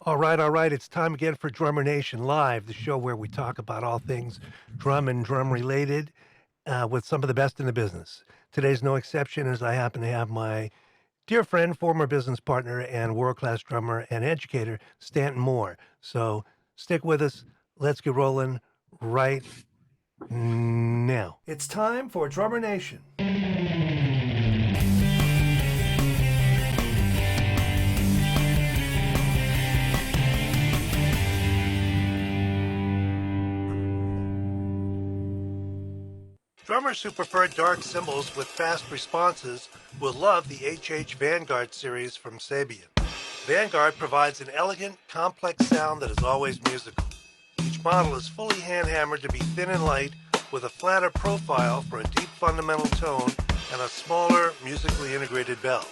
All right. It's time again for Drummer Nation Live, the show where we talk about all things drum and drum related with some of the best in the business. Today's no exception, as I happen to have my dear friend, former business partner, and world class drummer and educator, Stanton Moore. So stick with us. Let's get rolling right now. It's time for Drummer Nation. Drummers who prefer dark cymbals with fast responses will love the HH Vanguard series from Sabian. Vanguard provides an elegant, complex sound that is always musical. Each model is fully hand-hammered to be thin and light, with a flatter profile for a deep fundamental tone and a smaller, musically integrated bell.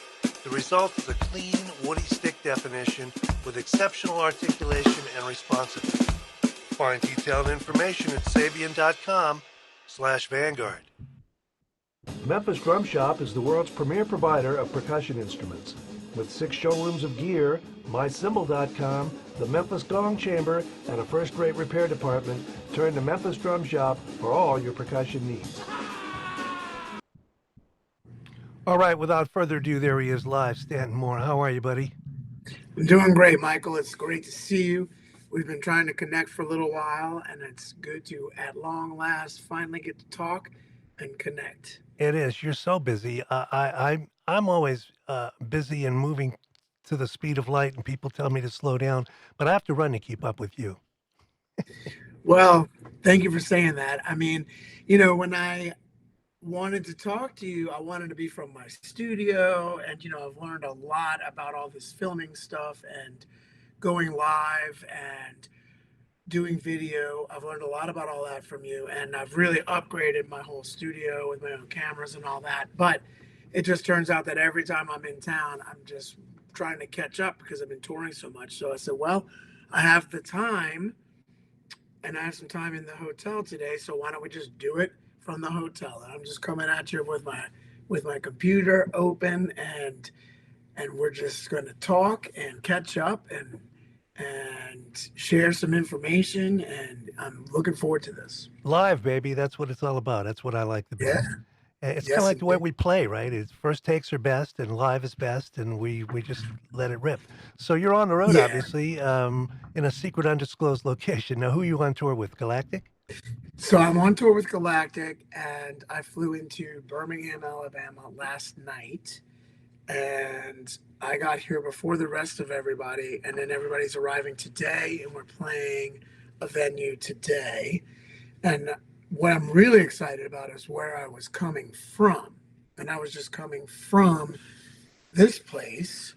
The result is a clean, woody stick definition with exceptional articulation and responsiveness. Find detailed information at Sabian.com/Vanguard. Memphis Drum Shop is the world's premier provider of percussion instruments. With 6 showrooms of gear, MyCymbal.com, the Memphis Gong Chamber, and a first-rate repair department, turn to Memphis Drum Shop for all your percussion needs. All right, without further ado, there he is live. Stanton Moore, how are you, buddy? I'm doing great, Michael. It's great to see you. We've been trying to connect for a little while, and it's good to, at long last, finally get to talk and connect. It is. You're so busy. I'm always busy and moving to the speed of light, and people tell me to slow down, but I have to run to keep up with you. Well, thank you for saying that. I mean, when I wanted to talk to you, I wanted to be from my studio, and I've learned a lot about all this filming stuff and going live and doing video. I've learned a lot about all that from you, and I've really upgraded my whole studio with my own cameras and all that. But it just turns out that every time I'm in town, I'm just trying to catch up because I've been touring so much. So I said, well, I have the time, and I have some time in the hotel today, so why don't we just do it from the hotel? And I'm just coming at you with my computer open, and we're just going to talk and catch up and share some information, and I'm looking forward to this. Live, baby. That's what it's all about. That's what I like the best. It's kind of like the way we play, right? It's first takes are best, and live is best, and we just let it rip. So you're on the road, obviously, in a secret, undisclosed location. Now, who are you on tour with? Galactic? So I'm on tour with Galactic, and I flew into Birmingham, Alabama last night, and I got here before the rest of everybody, and then everybody's arriving today, and we're playing a venue today. And what I'm really excited about is where I was coming from. And I was just coming from this place,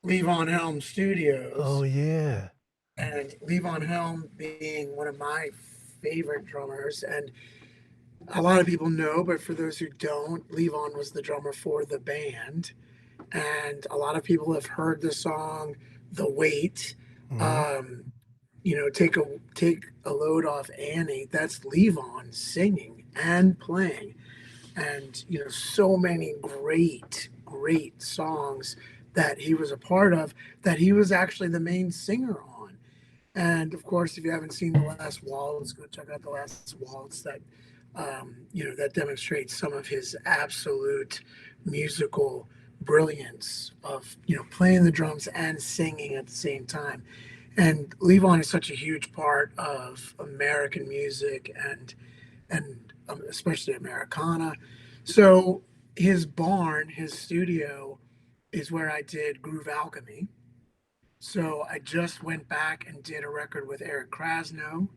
Levon Helm Studios. Oh, yeah. And Levon Helm being one of my favorite drummers. And a lot of people know, but for those who don't, Levon was the drummer for the band. And a lot of people have heard the song The Weight. Mm-hmm. Take a load off Annie. That's Levon singing and playing. And, so many great songs that he was a part of, that he was actually the main singer on. And of course, if you haven't seen The Last Waltz, go check out The Last Waltz. That, that demonstrates some of his absolute musical brilliance of, playing the drums and singing at the same time. And Levon is such a huge part of American music and especially Americana. So his barn, his studio, is where I did Groove Alchemy. So I just went back and did a record with Eric Krasno,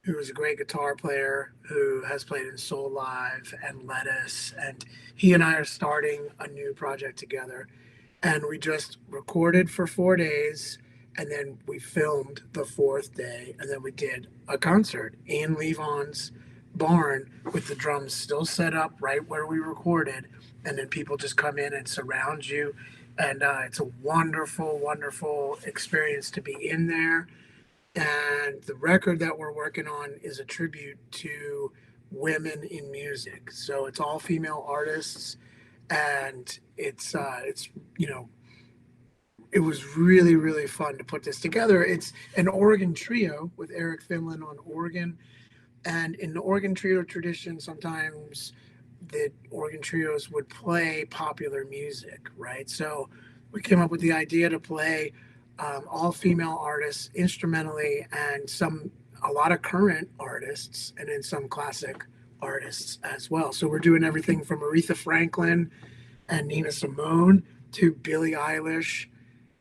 who is a great guitar player who has played in Soul Live and Lettuce. And he and I are starting a new project together. And we just recorded for 4 days. And then we filmed the 4th day, and then we did a concert in Levon's barn with the drums still set up right where we recorded. And then people just come in and surround you. And it's a wonderful, wonderful experience to be in there. And the record that we're working on is a tribute to women in music. So it's all female artists, and it's it was really, really fun to put this together. It's an organ trio with Eric Finland on organ. And in the organ trio tradition, sometimes the organ trios would play popular music, right? So we came up with the idea to play all female artists instrumentally and a lot of current artists and then some classic artists as well. So we're doing everything from Aretha Franklin and Nina Simone to Billie Eilish,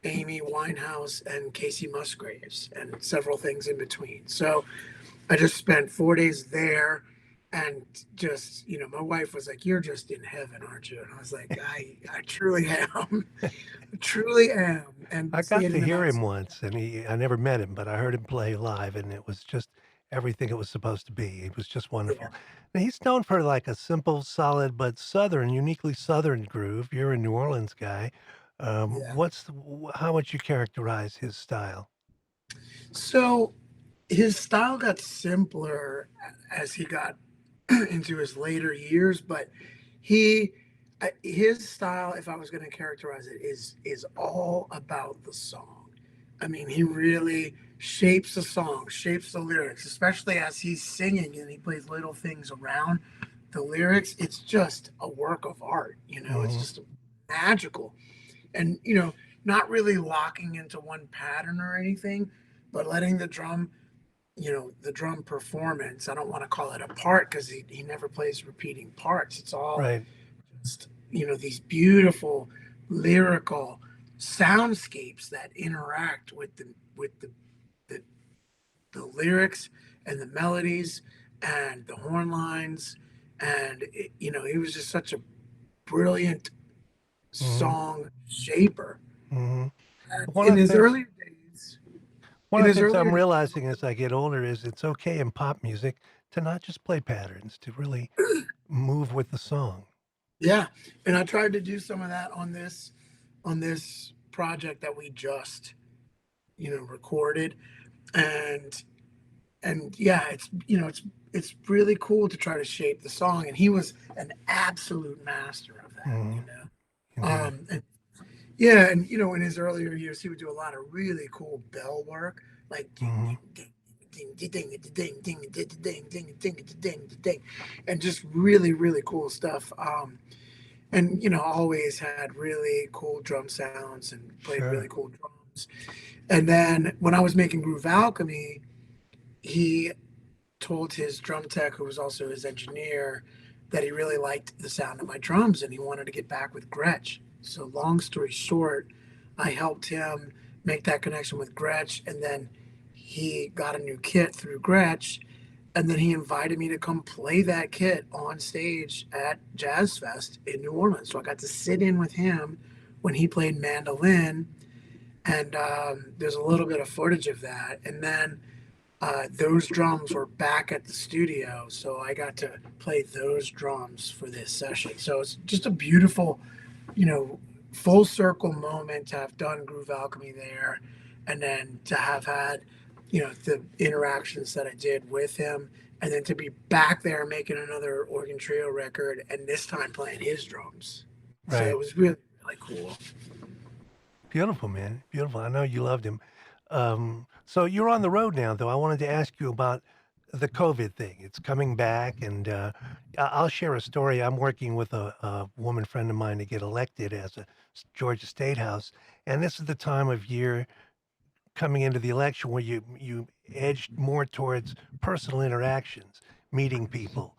Amy Winehouse, and Casey Musgraves, and several things in between. So I just spent 4 days there, and just, my wife was like, "You're just in heaven, aren't you?" And I was like, I truly am. I truly am. And I got seeing to him hear out. him once, and I never met him, but I heard him play live, and it was just everything it was supposed to be. It was just Yeah, wonderful. Now, he's known for like a simple, solid, but southern, uniquely southern groove. You're a New Orleans guy. yeah. How would you characterize his style? So his style got simpler as he got into his later years, but he his style, if I was going to characterize it, is all about the song. I mean, he really shapes the song, shapes the lyrics, especially as he's singing and he plays little things around the lyrics. It's just a work of art, it's Hmm. just magical. And not really locking into one pattern or anything, but letting the drum performance, I don't want to call it a part because he never plays repeating parts. It's all Right. just, these beautiful lyrical soundscapes that interact with the, the lyrics and the melodies and the horn lines. And, he was just such a brilliant Hmm. song shaper. Hmm. And One of the things One in of the his things I'm earlier realizing as I get older is it's okay in pop music to not just play patterns, to really move with the song. Yeah, and I tried to do some of that on this project that we just recorded, and yeah, it's really cool to try to shape the song, and he was an absolute master of that, Hmm. Indeed. and yeah, and in his earlier years, he would do a lot of really cool bell work, like ding Hmm. ding ding ding ding ding ding ding ding ding ding ding ding ding, and just really really cool stuff. And always had really cool drum sounds and played really Sure. cool drums. And then when I was making Groove Alchemy, he told his drum tech, who was also his engineer, that he really liked the sound of my drums and he wanted to get back with Gretsch. So long story short, I helped him make that connection with Gretsch, and then he got a new kit through Gretsch, and then he invited me to come play that kit on stage at Jazz Fest in New Orleans. So I got to sit in with him when he played mandolin, and there's a little bit of footage of that. And then those drums were back at the studio, so I got to play those drums for this session. So it's just a beautiful, you know, full circle moment to have done Groove Alchemy there, and then to have had, the interactions that I did with him, and then to be back there making another organ trio record, and this time playing his drums. So it Right. was really, really cool. Beautiful, man. Beautiful. I know you loved him. So you're on the road now, though. I wanted to ask you about the COVID thing. It's coming back, and I'll share a story. I'm working with a woman friend of mine to get elected as a Georgia State House, and this is the time of year coming into the election where you edged more towards personal interactions, meeting people,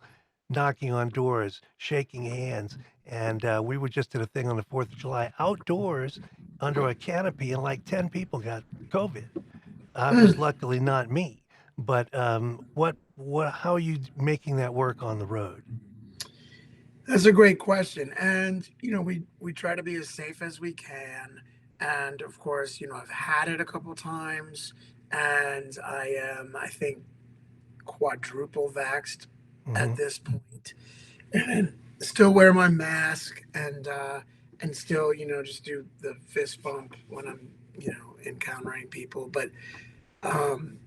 knocking on doors, shaking hands. And we were just at a thing on the 4th of July outdoors under a canopy, and like 10 people got COVID. It was luckily not me. But how are you making that work on the road? That's a great question. And, we try to be as safe as we can. And of course, I've had it a couple times, and I am, I think, quadruple vaxxed Hmm. at this point, and still wear my mask, and still, just do the fist bump when I'm, encountering people. But, um,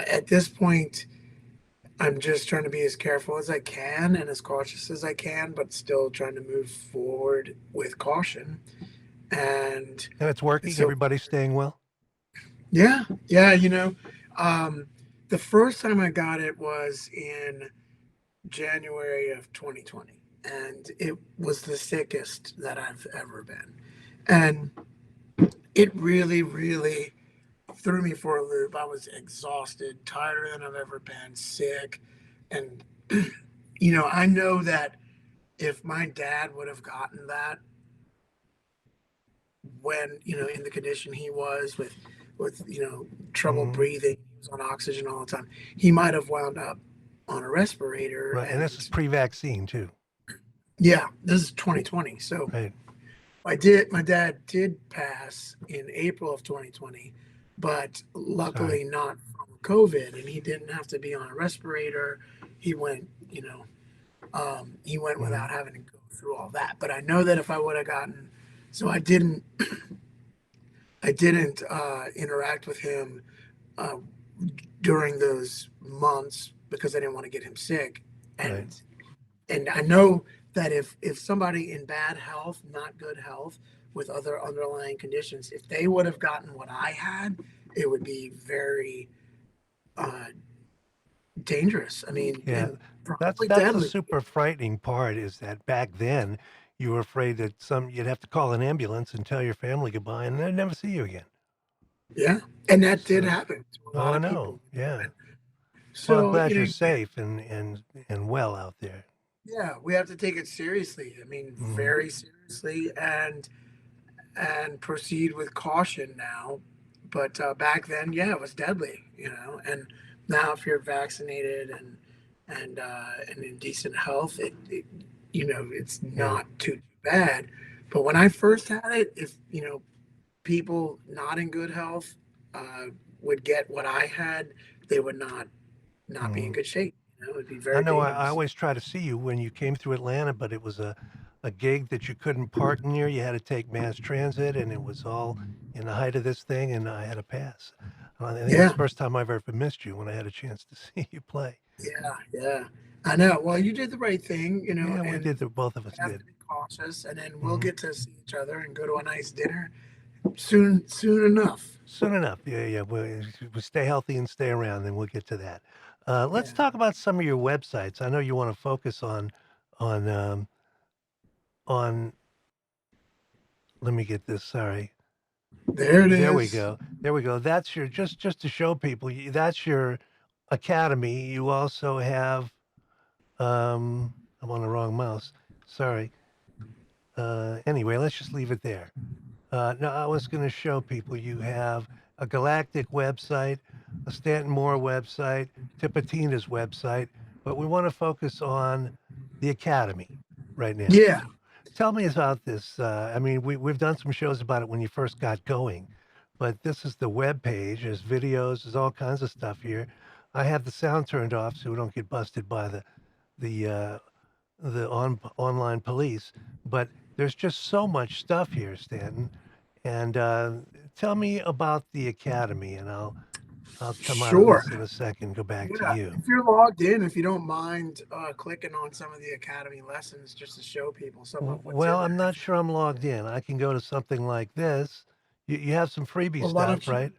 at this point, I'm just trying to be as careful as I can and as cautious as I can, but still trying to move forward with caution. And it's working. so, Everybody's staying well. yeah, um, the first time I got it was in January of 2020, and it was the sickest that I've ever been. And it really, really threw me for a loop. I was exhausted, tighter than I've ever been, sick. And, I know that if my dad would have gotten that when, in the condition he was with, trouble Hmm. breathing, he was on oxygen all the time, he might have wound up on a respirator. Right, and this is And pre-vaccine too. yeah, this is 2020. So Right. my dad did pass in April of 2020, but Sorry. luckily not from COVID, and he didn't have to be on a respirator. He went, he went Hmm. without having to go through all that. But I know that if I would have gotten, so I didn't interact with him uh, during those months because I didn't want to get him sick, Right. and I know that if somebody in bad health, not good health, with other underlying conditions, if they would have gotten what I had, it would be very uh, dangerous. I mean, Yeah, and that's probably that's the deadly. super frightening part is that back then you were afraid that you'd have to call an ambulance and tell your family goodbye and they'd never see you again. Yeah, and that did So, happen to a oh, lot I of know. people. Yeah. And Well, I'm so, glad you're safe and well out there. yeah, we have to take it seriously. I mean, Hmm. very seriously, and proceed with caution now. But back then, yeah, it was deadly, And now, if you're vaccinated and in decent health, it's Yeah. not too bad. But when I first had it, if people not in good health uh, would get what I had, they would not be in Hmm. good shape. It'd be I very know I dangerous. always try to see you when you came through Atlanta, but it was a gig that you couldn't park near. You had to take mass transit, and it was all in the height of this thing, and I had a pass. I think it's Yeah, the first time I've ever missed you when I had a chance to see you play. yeah. I know. Well, you did the right thing, Yeah, we and did. Both of us have to did. be cautious, and then we'll Hmm. get to see each other and go to a nice dinner soon enough. Soon enough. Yeah, yeah. We stay healthy and stay around, then we'll get to that. Let's Yeah, talk about some of your websites. I know you want to focus on on. Let me get this. Sorry. there it There we is. go. There we go. That's your just to show people. That's your academy. You also have. I'm on the wrong mouse. Sorry. Anyway, let's just leave it there. No, I was going to show people you have a Galactic website, a Stanton Moore website, Tipitina's website, but we want to focus on the Academy right now. Yeah, Tell me about this. I mean, we've done some shows about it when you first got going, but this is the web page. There's videos. There's all kinds of stuff here. I have the sound turned off so we don't get busted by the online police. But there's just so much stuff here, Stanton. And tell me about the academy, and I'll come out of sure. this in a second. Go back to Yeah, you. if you're logged in, if you don't mind clicking on some of the Academy lessons just to show people some of what's Well, in I'm there. not sure I'm logged in. I can go to something like this. You have some freebie Well, why stuff, don't you? right,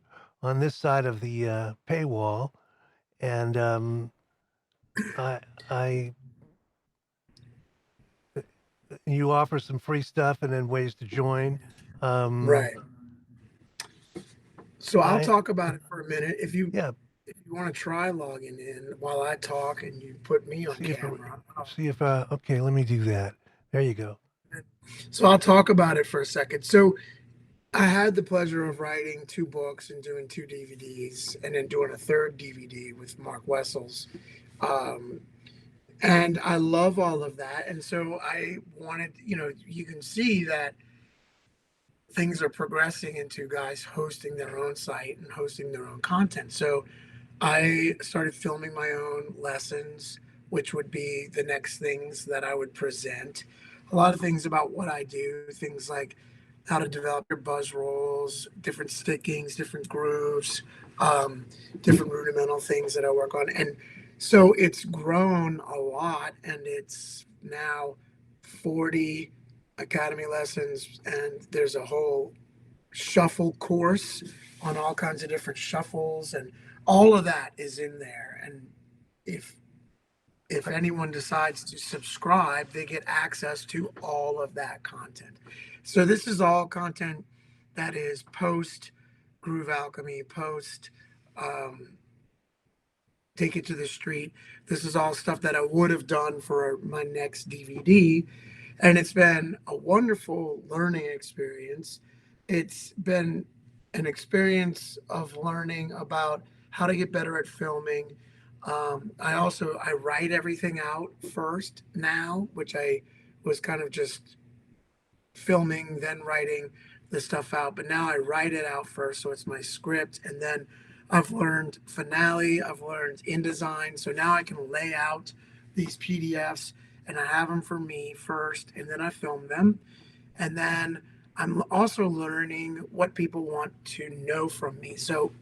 on this side of the paywall, and I I you offer some free stuff and then ways to join. Um, Right. So I'll I talk about it for a minute. Yeah. If you want to try logging in while I talk and you put me on See if camera. okay. Let me do that. There you go. So I'll talk about it for a second. So I had the pleasure of writing two books and doing two DVDs and then doing a third DVD with Mark Wessels. Um, and I love all of that. And so I wanted, you can see that things are progressing into guys hosting their own site and hosting their own content. So I started filming my own lessons, which would be the next things that I would present. A lot of things about what I do, things like how to develop your buzz rolls, different stickings, different grooves, um, different rudimental things that I work on. And so it's grown a lot, and it's now 40. academy lessons, and there's a whole shuffle course on all kinds of different shuffles, and all of that is in there. And if if anyone decides to subscribe, they get access to all of that content. So this is all content that is post Groove Alchemy, post um, Take It to the Street. This is all stuff that I would have done for my next DVD. And it's been a wonderful learning experience. It's been an experience of learning about how to get better at filming. I write everything out first now, which I was kind of just filming, then writing the stuff out. But now I write it out first, so it's my script, and then I've learned Finale, I've learned InDesign, so now I can lay out these PDFs and I have them for me first, and then I film them, and then I'm also learning what people want to know from me. So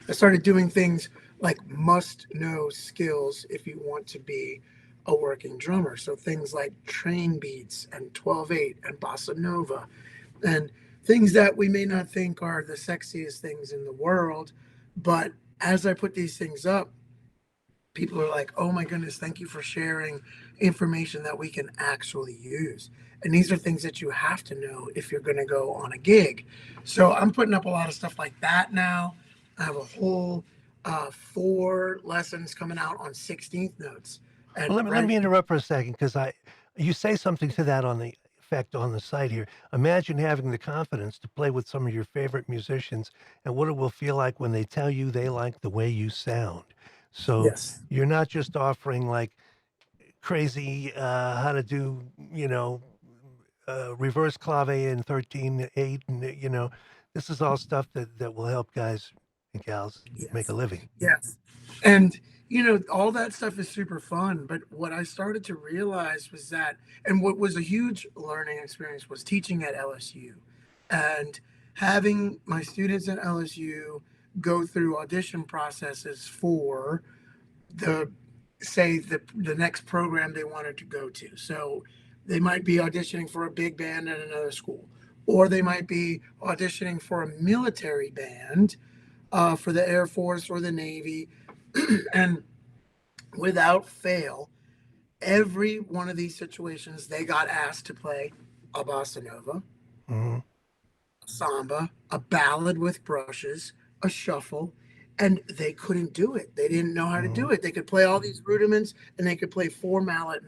I started doing things like must know skills if you want to be a working drummer. So things like train beats and 12/8 and bossa nova and things that we may not think are the sexiest things in the world. But as I put these things up, people are like, oh my goodness, thank you for sharing information that we can actually use. And these are things that you have to know if you're going to go on a gig. So I'm putting up a lot of stuff like that now. I have a whole 4 lessons coming out on 16th notes. Well, And let me interrupt for a second because you say something to that on the effect on the site here. Imagine having the confidence to play with some of your favorite musicians and what it will feel like when they tell you they like the way you sound. So yes, you're not just offering like crazy how to do, reverse clave in 13/8, and this is all stuff that will help guys and gals make a yes, living. yes. And, all that stuff is super fun. But what I started to realize was that, and what was a huge learning experience was teaching at LSU and having my students at LSU go through audition processes for the say the next program they wanted to go to. So they might be auditioning for a big band at another school, or they might be auditioning for a military band for the Air Force or the Navy. And without fail, every one of these situations, they got asked to play a bossa nova, Hmm. samba, a ballad with brushes, a shuffle, and they couldn't do it. They didn't know how to Hmm. do it. They could play all these rudiments and they could play 4 mallet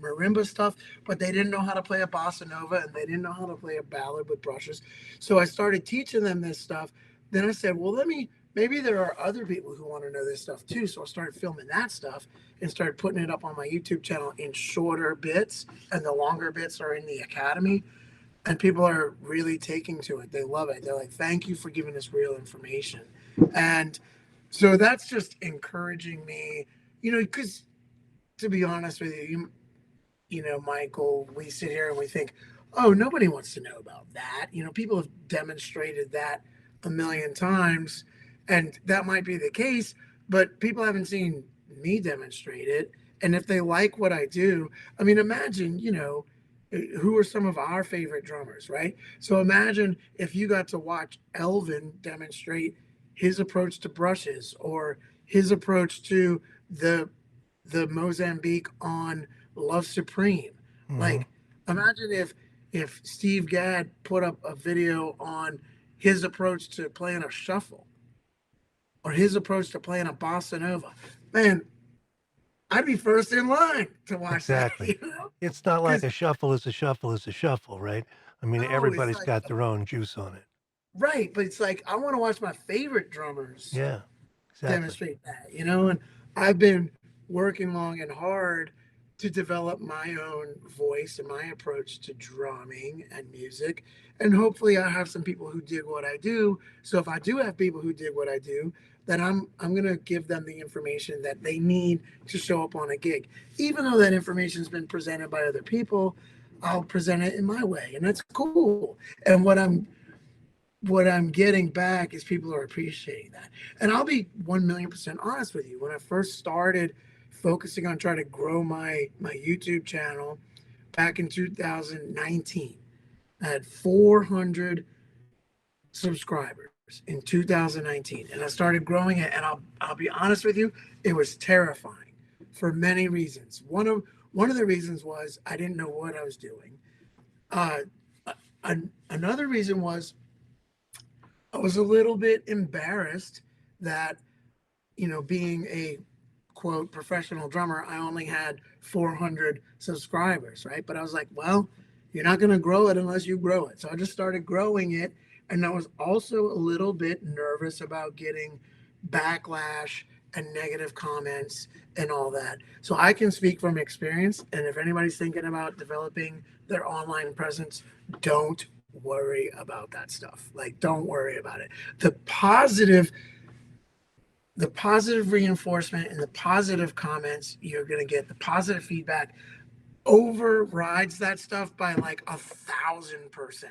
marimba stuff, but they didn't know how to play a bossa nova and they didn't know how to play a ballad with brushes. So I started teaching them this stuff. Then I said, well, maybe there are other people who want to know this stuff too. So I started filming that stuff and started putting it up on my YouTube channel in shorter bits, and the longer bits are in the academy, and people are really taking to it. They love it. They're like, thank you for giving us real information. And so that's just encouraging me, because to be honest with Michael, we sit here and we think, oh, nobody wants to know about that. People have demonstrated that a million times, and that might be the case, but people haven't seen me demonstrate it. And if they like what I do, I mean, imagine, who are some of our favorite drummers, right? So imagine if you got to watch Elvin demonstrate his approach to brushes or his approach to the Mozambique on Love Supreme. Hmm. Like, imagine if Steve Gadd put up a video on his approach to playing a shuffle or his approach to playing a bossa nova. Man, I'd be first in line to watch that, Exactly. It's not like Because a shuffle is a shuffle is a shuffle, right? I mean, no, it's everybody's like got their own juice on it. right, but it's like I want to watch my favorite drummers Yeah, exactly. demonstrate that, and I've been working long and hard to develop my own voice and my approach to drumming and music. And hopefully I have some people who dig what I do. So if I do have people who dig what I do, then I'm gonna give them the information that they need to show up on a gig. Even though that information's been presented by other people, I'll present it in my way. And that's cool. And what I'm getting back is people are appreciating that. And I'll be 1,000,000% honest with you. When I first started focusing on trying to grow my YouTube channel, back in 2019. I had 400 subscribers in 2019, and I started growing it. And I'll be honest with you, it was terrifying for many reasons. One of the reasons was I didn't know what I was doing. Uh, Another reason was I was a little bit embarrassed that, being a quote professional drummer, I only had 400 subscribers, right? But I was like, well, you're not going to grow it unless you grow it. So I just started growing it. And I was also a little bit nervous about getting backlash and negative comments and all that. So I can speak from experience. And if anybody's thinking about developing their online presence, don't worry about that stuff. Like, don't worry about it. The positive reinforcement and the positive comments you're going to get, the positive feedback overrides that stuff by like 1,000%.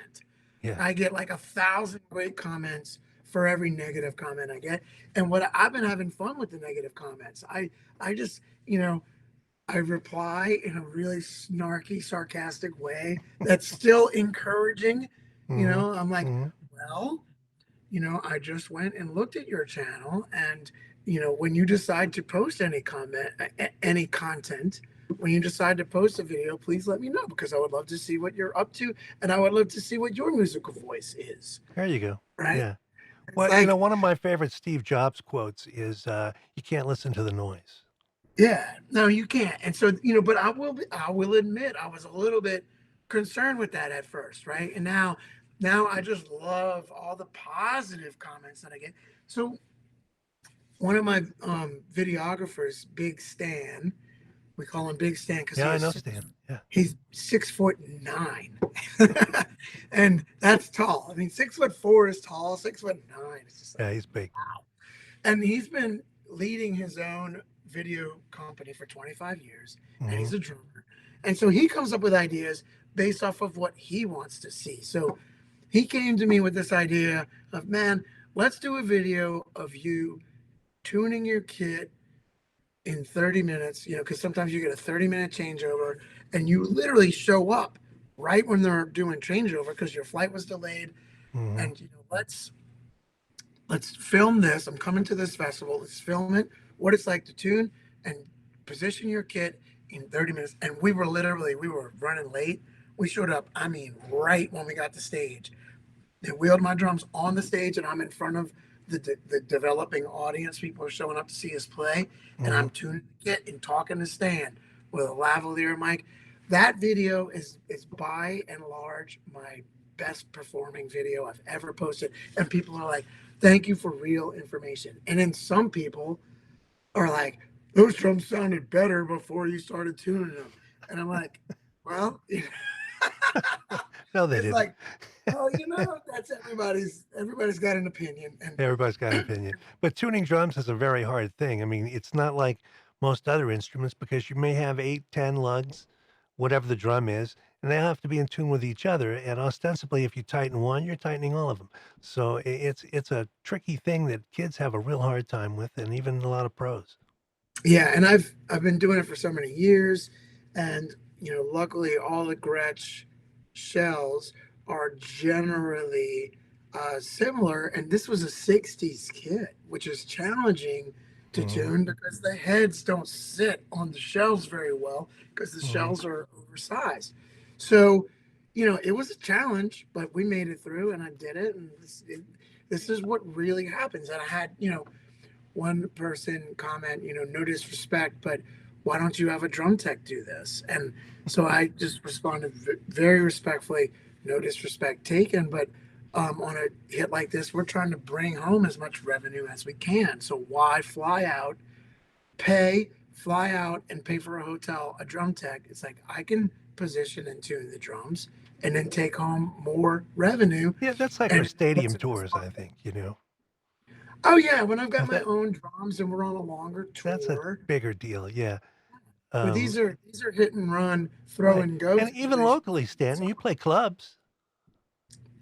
Yeah. I get like 1,000 great comments for every negative comment I get. And what I've been having fun with the negative comments. I just, I reply in a really snarky, sarcastic way that's still encouraging. I'm like, well, I just went and looked at your channel, and when you decide to post any content, when you decide to post a video, please let me know, because I would love to see what you're up to, and I would love to see what your musical voice is. There you go. Right? Yeah. Well, like, one of my favorite Steve Jobs quotes is, "You can't listen to the noise." Yeah, no, you can't. And so, but I will admit I was a little bit concerned with that at first, right? And now I just love all the positive comments that I get. So one of my videographers, Big Stan, we call him Big Stan because Yeah, I know Stan. Yeah. He's 6'9", and that's tall. I mean, 6'4" is tall. 6'9" is just Yeah, he's big. wow. And he's been leading his own video company for 25 years, and he's a drummer. And so he comes up with ideas based off of what he wants to see. So he came to me with this idea of, man, let's do a video of you tuning your kit in 30 minutes, because sometimes you get a 30-minute changeover and you literally show up right when they're doing changeover because your flight was delayed. And let's film this. I'm coming to this festival. Let's film it, what it's like to tune and position your kit in 30 minutes. And we were running late. We showed up, I mean, right when we got to stage. They wheeled my drums on the stage, and I'm in front of the developing audience. People are showing up to see us play, and I'm tuning the kit and talking to Stan with a lavalier mic. That video is by and large my best performing video I've ever posted. And people are like, thank you for real information. And then some people are like, those drums sounded better before you started tuning them. And I'm like, well, no, they didn't. Like, oh, that's everybody's got an opinion. And everybody's got an opinion. But tuning drums is a very hard thing. I mean, it's not like most other instruments, because you may have 8, 10 lugs, whatever the drum is, and they have to be in tune with each other. And ostensibly, if you tighten one, you're tightening all of them. So it's a tricky thing that kids have a real hard time with, and even a lot of pros. Yeah, and I've been doing it for so many years, and luckily all the Gretsch shells are generally similar. And this was a 60s kit, which is challenging to tune because the heads don't sit on the shells very well because the shells are oversized. So, it was a challenge, but we made it through, and I did it. And this is what really happens. And I had, one person comment, no disrespect, but why don't you have a drum tech do this? And so I just responded very respectfully, no disrespect taken, but on a hit like this, we're trying to bring home as much revenue as we can. So why fly out and pay for a hotel, a drum tech? It's like, I can position and tune the drums and then take home more revenue. Yeah, that's like our stadium tours, I think, Oh yeah, when I've got my own drums and we're on a longer tour. That's a bigger deal, yeah. But these are hit and run, throw and go. And even locally, Stanton, you play clubs.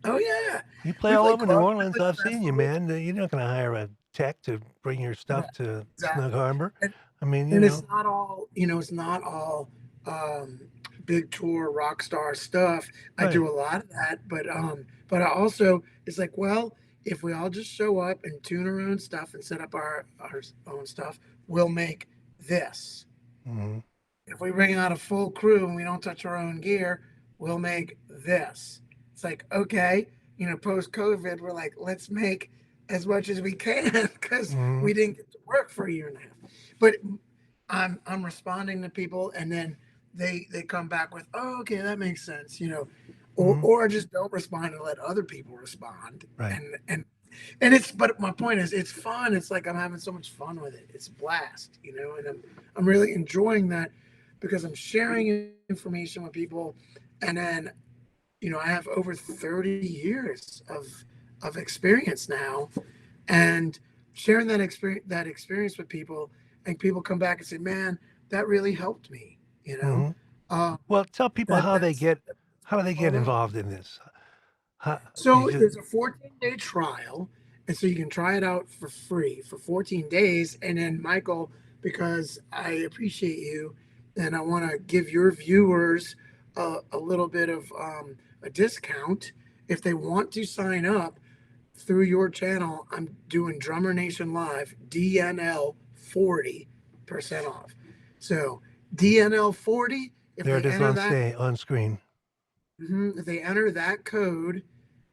Oh yeah, you play all over New Orleans. I've seen you, man. You're not going to hire a tech to bring your stuff to Snug Harbor. I mean, it's not all, it's not all big tour rock star stuff. I Right. do a lot of that, but I also it's like, well, if we all just show up and tune our own stuff and set up our own stuff, we'll make this. Mm-hmm. If we bring out a full crew and we don't touch our own gear, we'll make this. It's like, okay, post COVID, we're like, let's make as much as we can because Mm-hmm. we didn't get to work for a year and a half. But I'm responding to people, and then they come back with, oh, okay, that makes sense, Mm-hmm. or just don't respond and let other people respond. Right. And it's but my point is it's fun. It's like I'm having so much fun with it. It's a blast, and I'm really enjoying that because I'm sharing information with people, and then I have over 30 years of experience now, and sharing that experience with people, and people come back and say, "Man, that really helped me." Mm-hmm. Uh, Well, tell people that that's how they all get about. involved in this. How, you So just there's a 14-day trial, and so you can try it out for free for 14 days. And then, Michael, because I appreciate you, and I want to give your viewers a little bit of a discount if they want to sign up through your channel. I'm doing Drummer Nation Live DNL 40% off. So DNL 40, if there they it is enter on that, on screen. if they enter that code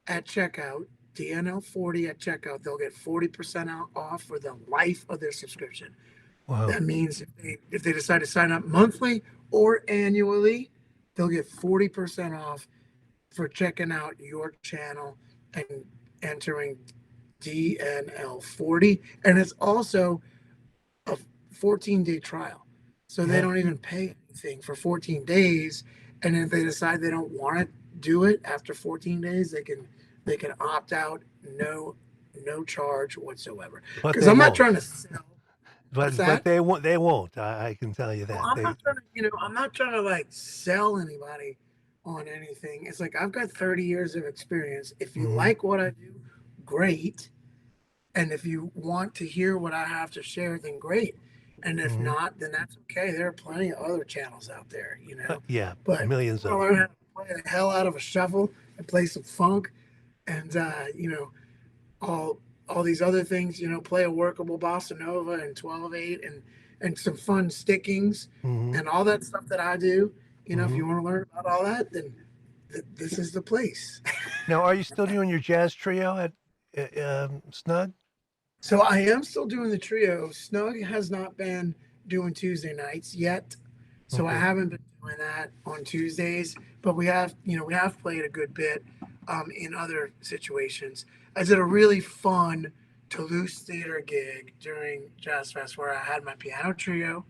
at checkout, DNL40 at checkout, they'll get 40% off for the life of their subscription. Wow. That means if they decide to sign up monthly or annually, they'll get 40% off for checking out your channel and entering DNL40. And it's also a 14-day trial. So they Yeah. don't even pay anything for 14 days. And if they decide they don't want to do it after 14 days, they can opt out, no charge whatsoever. But Because they I'm not trying won't. to sell. What's But that? they won't. They won't. I can tell you Well, that. I'm They. not trying to, I'm not trying to like sell anybody on anything. It's like I've got 30 years of experience. If you Mm-hmm. like what I do, great. And if you want to hear what I have to share, then great. And if Mm-hmm. not, then that's okay. There are plenty of other channels out there. Yeah. But Millions I of them. learn how to play the hell out of a shuffle and play some funk and all all these other things, play a workable bossa nova and 12/8 and some fun stickings Mm-hmm. and all that stuff that I do. If Mm-hmm. you want to learn about all that, then this is the place. Now, are you still doing your jazz trio at Snug? So I am still doing the trio. Snug has not been doing Tuesday nights yet, so I Okay. haven't been doing that on Tuesdays. But we have played a good bit in other situations. I did a really fun Toulouse theater gig during Jazz Fest where I had my piano trio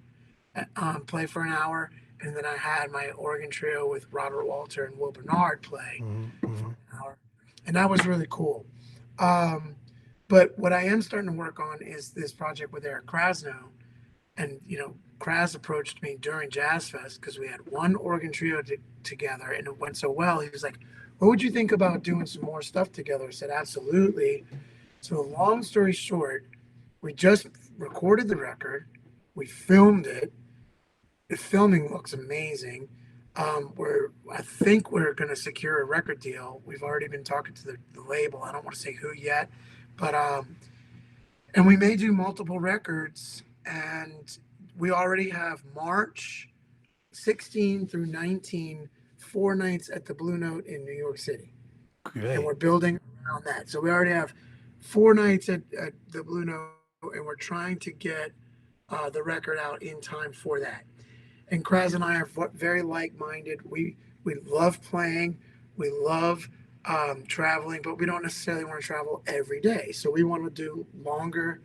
play for an hour, and then I had my organ trio with Robert Walter and Will Bernard play for Mm-hmm. an hour, and that was really cool. Um, but what I am starting to work on is this project with Eric Krasno, and Kraz approached me during Jazz Fest because we had one organ trio together, and it went so well. He was like, "What would you think about doing some more stuff together?" I said, "Absolutely." So, long story short, we just recorded the record, we filmed it. The filming looks amazing. I think we're going to secure a record deal. We've already been talking to the label. I don't want to say who yet, but and we may do multiple records. And we already have March 16 through 19, 4 nights at the Blue Note in New York City, and Great. we're building around that. So we already have 4 nights at the Blue Note, and we're trying to get the record out in time for that. And Kraz and I are very like-minded. We love playing, we love traveling, but we don't necessarily want to travel every day. So we want to do longer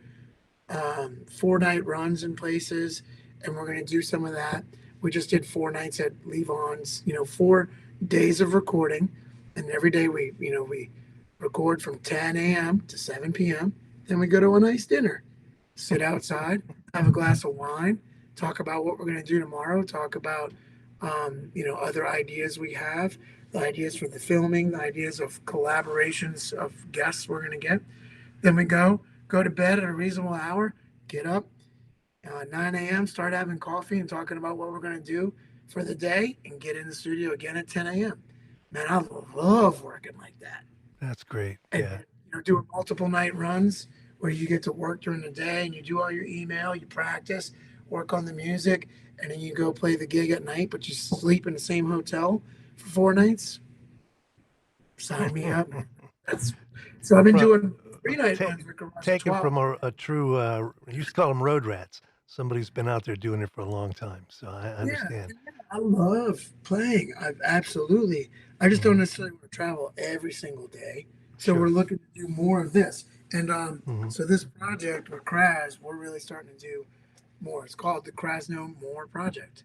4 night runs in places, and we're going to do some of that. We just did 4 nights at Levon's, 4 days of recording, and every day we record from 10 a.m. to 7 p.m. Then we go to a nice dinner, sit outside, have a glass of wine, talk about what we're going to do tomorrow, talk about other ideas we have, the ideas for the filming, the ideas of collaborations of guests we're going to get. Then we go to bed at a reasonable hour, get up 9 a.m., start having coffee and talking about what we're going to do for the day and get in the studio again at 10 a.m. Man, I love working like that. That's great. And Yeah. doing multiple night runs where you get to work during the day and you do all your email, you practice, work on the music, and then you go play the gig at night, but you sleep in the same hotel for 4 nights. Sign me up, man. That's so Well, I've been from doing 3 night ta- runs with Garage taken 12. from a true, you used to call them road rats. Somebody who's been out there doing it for a long time. So I Yeah, understand. yeah, I love playing. I just don't Hmm. necessarily want to travel every single day. So we're Sure. looking to do more of this. And Hmm. so this project with Kraz, we're really starting to do more. It's called the Kraz No More Project.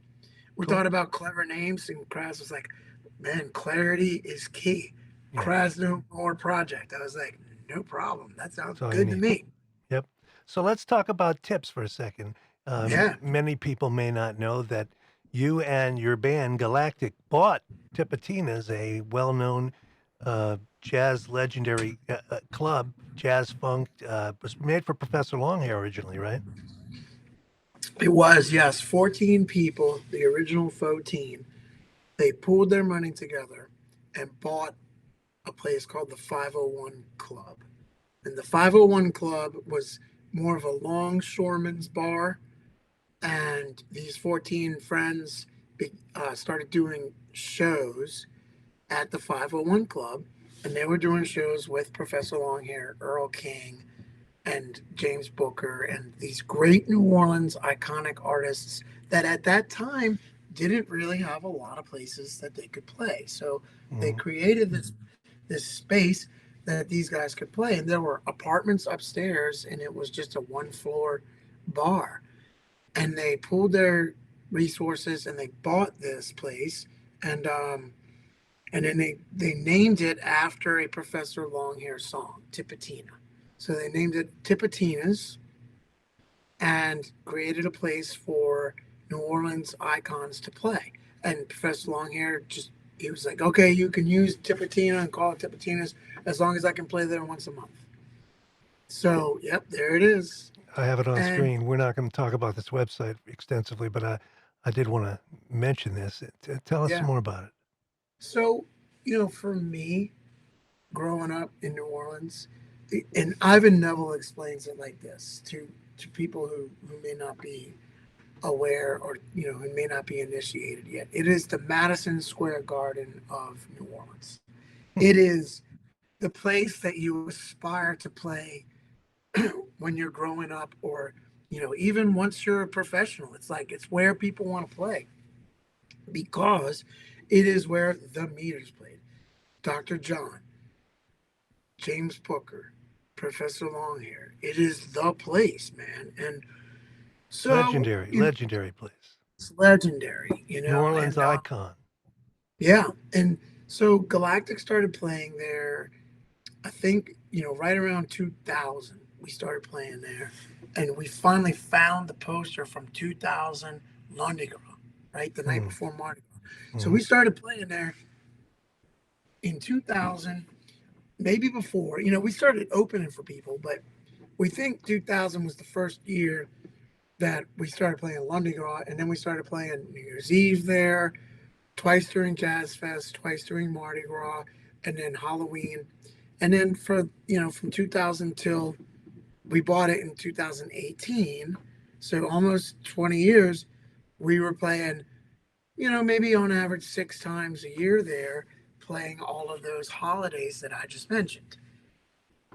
We Cool. thought about clever names, and Kraz was like, man, clarity is key. Yeah. Kraz No More Project. I was like, no problem. That sounds That's all you good to need. me. Yep. So let's talk about tips for a second. Yeah. Many people may not know that you and your band Galactic bought Tipitina's, a well-known jazz legendary club, jazz funk. Was made for Professor Longhair originally, right? It was, yes, 14 people, the original 14. They pooled their money together and bought a place called the 501 Club. And the 501 Club was more of a longshoreman's bar. And these 14 friends started doing shows at the 501 Club. And they were doing shows with Professor Longhair, Earl King, and James Booker, and these great New Orleans iconic artists that at that time didn't really have a lot of places that they could play. So they Hmm. created this space that these guys could play, and there were apartments upstairs, and it was just a one floor bar. And they pulled their resources and they bought this place, and then they named it after a Professor Longhair song, Tipitina. So they named it Tipitina's and created a place for New Orleans icons to play. And Professor Longhair just he was like, okay, you can use Tipitina and call it Tipitina's as long as I can play there once a month. So yep, there it is. I have it on And screen. We're not going to talk about this website extensively, but I did want to mention this. Tell us some yeah, more about it. so for me, growing up in New Orleans, and Ivan Neville explains it like this to people who may not be aware or who may not be initiated yet. It is the Madison Square Garden of New Orleans. It is the place that you aspire to play when you're growing up, or even once you're a professional. It's like it's where people want to play because it is where the Meters played. Dr. John, James Booker, Professor Longhair. It is the place, man. And so Legendary, legendary place. it's legendary, New Orleans and icon. yeah. And so Galactic started playing there, I think, right around 2000. We started playing there. And we finally found the poster from 2000 Lundi Gras, right? The night Hmm. before Mardi Gras. So Hmm. we started playing there in 2000, maybe before. We started opening for people, but we think 2000 was the first year that we started playing Lundi Gras, and then we started playing New Year's Eve there, twice during Jazz Fest, twice during Mardi Gras, and then Halloween. And then from 2000 till we bought it in 2018, so almost 20 years, we were playing, maybe on average 6 times a year there, playing all of those holidays that I just mentioned.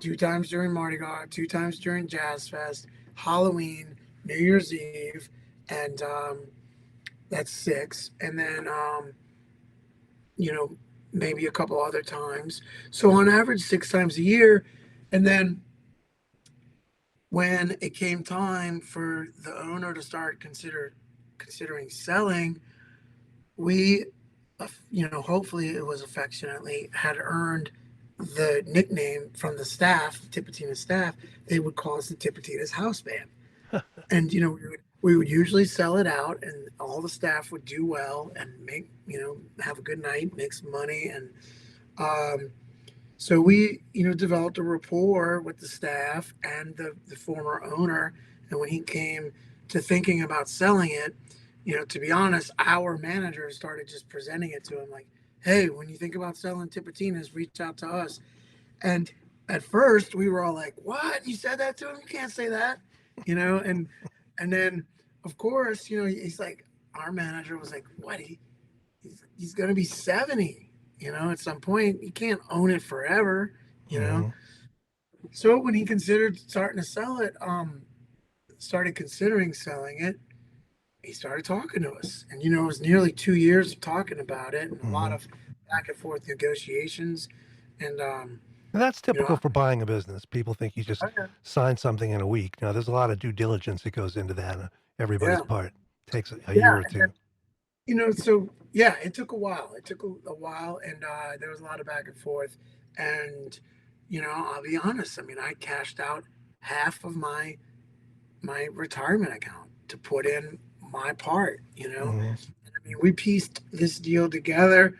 2 times during Mardi Gras, 2 times during Jazz Fest, Halloween, New Year's Eve, and that's six. And then, you know, maybe a couple other times. So on average, 6 times a year. And then when it came time for the owner to start considering selling, we, hopefully it was affectionately, had earned the nickname from the staff, Tipitina's staff. They would call us the Tipitina's house band. And we would usually sell it out, and all the staff would do well and make have a good night, make some money, and um, so we developed a rapport with the staff and the former owner. And when he came to thinking about selling it, to be honest, our manager started just presenting it to him like, hey, when you think about selling Tipitinas, reach out to us. And at first we were all like, what? You said that to him? You can't say that, and then of course, he's like, our manager was like, what? He's going to be 70, at some point. He can't own it forever, you know? Mm-hmm. So when he considered starting to sell it, started considering selling it, he started talking to us. And, it was nearly 2 years of talking about it and a lot Mm-hmm. of back and forth negotiations. And, And that's you know, typical for buying a business. People think you just okay, sign something in a week. Now, there's a lot of due diligence that goes into that on everybody's yeah, part. Takes a yeah. year or And then, two. so yeah, it took a while. It took a while, and there was a lot of back and forth. And, I'll be honest. I mean, I cashed out half of my retirement account to put in my part. Mm-hmm. I mean, we pieced this deal together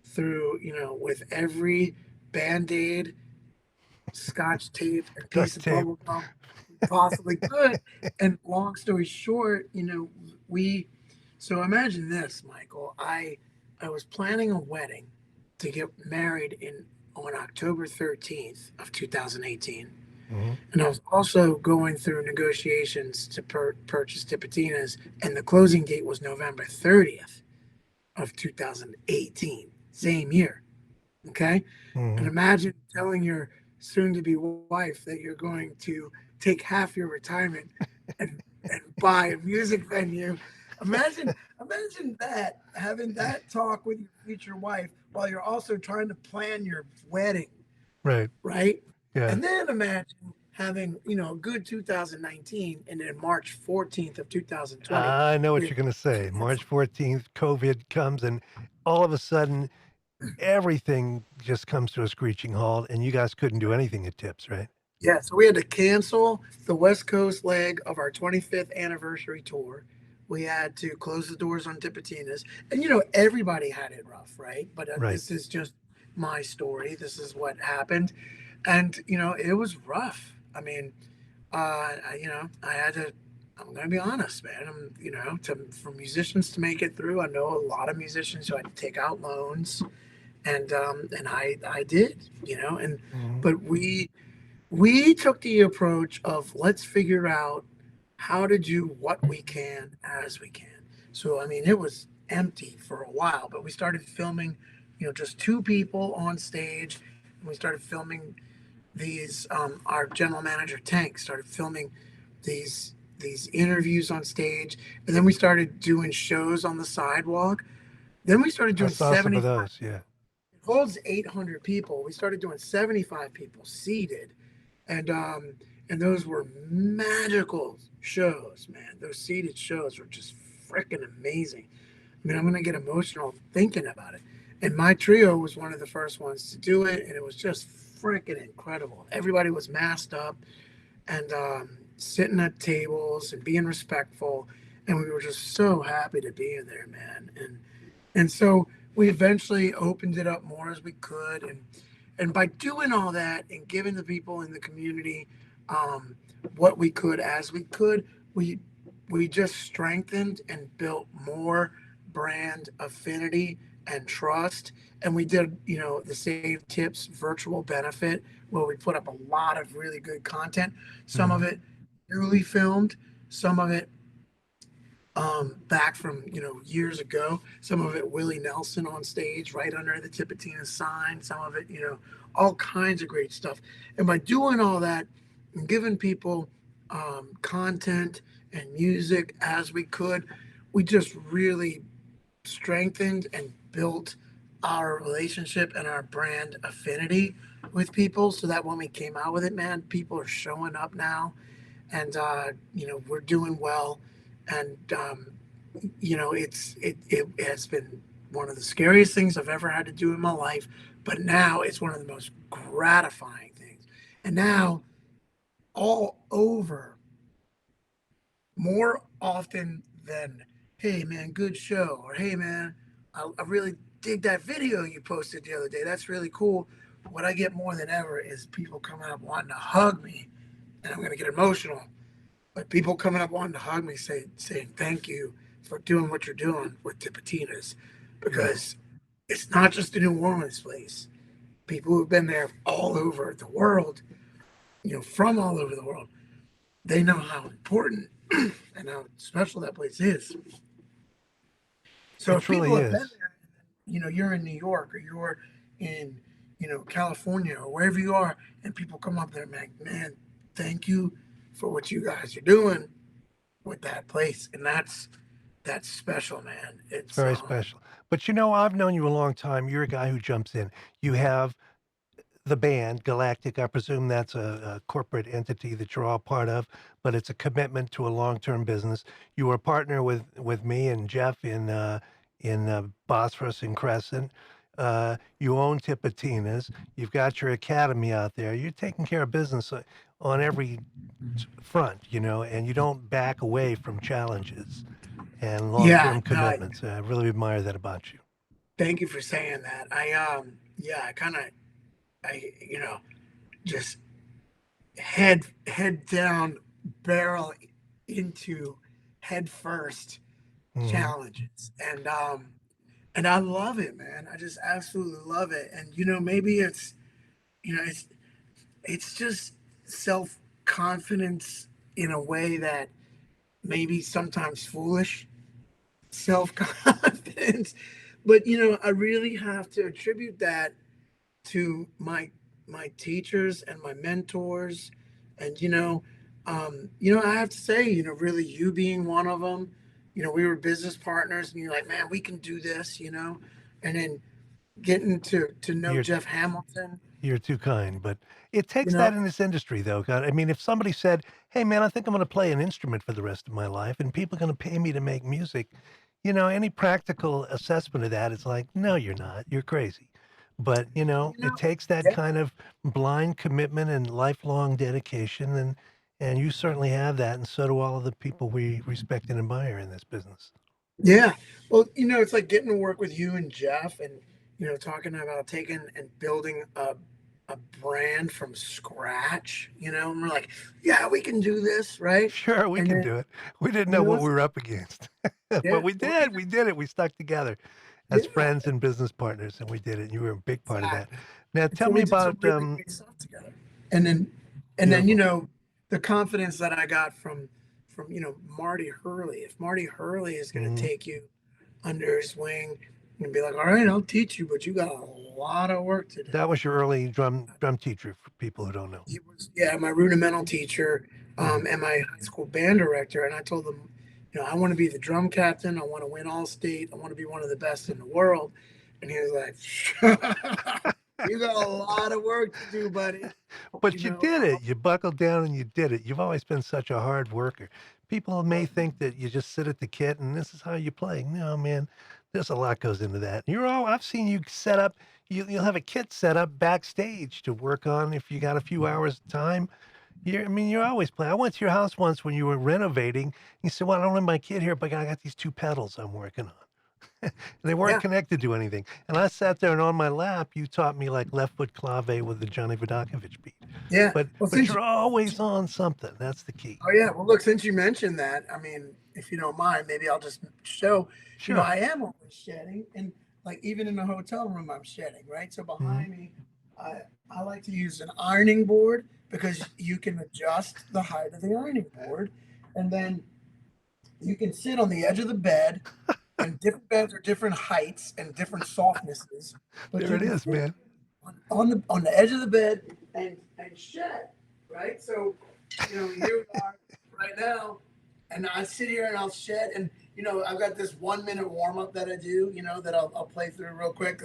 through, with every band-aid, scotch tape, and piece Duct of tape. bubble gum we possibly could. And long story short, we so imagine this, Michael. I was planning a wedding to get married in on October 13th of 2018. Mm-hmm. And I was also going through negotiations to purchase Tipitinas, and the closing date was November 30th of 2018, same year. Okay. And Mm-hmm. imagine telling your soon to be wife that you're going to take half your retirement and buy a music venue. Imagine that, having that talk with your future wife while you're also trying to plan your wedding, Right. right? Yeah. And then imagine having, a good 2019, and then March 14th of 2020, I know what we're you're going to say. March 14th, COVID comes, and all of a sudden, everything just comes to a screeching halt, and you guys couldn't do anything at Tips, right? yeah, so we had to cancel the West Coast leg of our 25th anniversary tour. We had to close the doors on Tipitinas. And, everybody had it rough, right? But Right. this is just my story. This is what happened. And, it was rough. I mean, I had to, I'm going to be honest, man. For musicians to make it through, I know a lot of musicians who had to take out loans. And I did, Mm-hmm. but we took the approach of let's figure out how to do what we can as we can. So, I mean, it was empty for a while, but we started filming, just two people on stage. And we started filming these, our general manager, Tank, started filming these interviews on stage. And then we started doing shows on the sidewalk. Then we started I doing saw some of 75. those. Yeah. It holds 800 people. We started doing 75 people seated, and those were magical shows, man. Those seated shows were just freaking amazing. I mean, I'm gonna get emotional thinking about it. And my trio was one of the first ones to do it, and it was just freaking incredible. Everybody was masked up and sitting at tables and being respectful, and we were just so happy to be in there, man. And so we eventually opened it up more as we could, and by doing all that and giving the people in the community what we could as we could, we just strengthened and built more brand affinity and trust. And we did, the Save Tips virtual benefit where we put up a lot of really good content. Some Mm-hmm. of it newly filmed, some of it back from years ago. Some of it Willie Nelson on stage right under the Tipitina sign. Some of it, all kinds of great stuff. And by doing all that and giving people content and music as we could, we just really strengthened and built our relationship and our brand affinity with people, so that when we came out with it, man, people are showing up now, and we're doing well. And it has been one of the scariest things I've ever had to do in my life, but now it's one of the most gratifying things. And now all over, more often than, hey man, good show, or hey man, I really dig that video you posted the other day. That's really cool. What I get more than ever is people coming up wanting to hug me, and I'm going to get emotional. But people coming up wanting to hug me, saying thank you for doing what you're doing with Tipitinas, because it's not just a New Orleans place. People who've been there all over the world, from all over the world, they know how important and how special that place is. So It if people truly have been is. there, you're in New York or you're in, California or wherever you are, and people come up there and like, man, thank you for what you guys are doing with that place. And that's special, man. It's It's very special. But I've known you a long time. You're a guy who jumps in. You have the band Galactic. I presume that's a corporate entity that you're all part of, but it's a commitment to a long-term business. You were a partner with me and Jeff in Bosphorus and Crescent. You own Tipitinas. You've got your academy out there. You're taking care of business on every front, and you don't back away from challenges and Yeah, long-term no, commitments. I really admire that about you. thank you for saying that. Yeah, I kind of, just head down, barrel into head first Hmm. challenges, and I love it, man. I just absolutely love it. And maybe you know, it's it's just self confidence in a way that maybe sometimes foolish self confidence, but I really have to attribute that to my teachers and my mentors, and I have to say, really, you being one of them. We were business partners, and you're like, man, we can do this, and then getting to know You're Jeff Hamilton, You're too kind, but it you takes know, that in this industry, though. God, I mean, if somebody said, "Hey, man, I think I'm going to play an instrument for the rest of my life, and people are going to pay me to make music," any practical assessment of that is like, "No, you're not. You're crazy." But you it know, takes that yeah, kind of blind commitment and lifelong dedication, and you certainly have that, and so do all of the people we respect and admire in this business. yeah. Well, it's like getting to work with you and Jeff, and talking about taking and building a brand from scratch, and we're like, yeah, we can do this, right? Sure, we And can then do it. We didn't know what it's we were like, up against, yeah, but we well, did. We did it. We stuck together as yeah, friends and business partners, and we did it. And you were a big part of that. exactly. Now, And tell so me we did some about really great stuff together. And then beautiful. the confidence that I got from Marty Hurley. If Marty Hurley is going to Hmm. take you under his wing and be like, all right, I'll teach you, but you got a lot of work to do. That was your early drum teacher for people who don't know. He was, yeah, my rudimental teacher, Hmm. and my high school band director. And I told him, I want to be the drum captain. I want to win all state. I want to be one of the best in the world. And he was like, you got a lot of work to do, buddy. But you did it. You buckled down and you did it. You've always been such a hard worker. People may think that you just sit at the kit and this is how you play. No, man, there's a lot goes into that. I've seen you set up, you'll have a kit set up backstage to work on if you got a few hours time. You're always playing. I went to your house once when you were renovating. You said, well, I don't have my kit here, but I got these two pedals I'm working on. They weren't Yeah, connected to anything. And I sat there and on my lap, you taught me like left foot clave with the Johnny Vodakovich beat. yeah. Well, But since you're always on something. That's the key. oh yeah, well look, since you mentioned that, I mean, if you don't mind, maybe I'll just show. Sure. I am always shedding, and like even in the hotel room, I'm shedding, right? So Hmm. behind me, I I like to use an ironing board because you can adjust the height of the ironing board, and then you can sit on the edge of the bed, and different beds are different heights and different softnesses, but There you it can is, sit man. on the edge of the bed and shed, right? So, here we are right now, and I sit here and I'll shed, and I've got this 1 minute warm up that I do, that I'll play through real quick,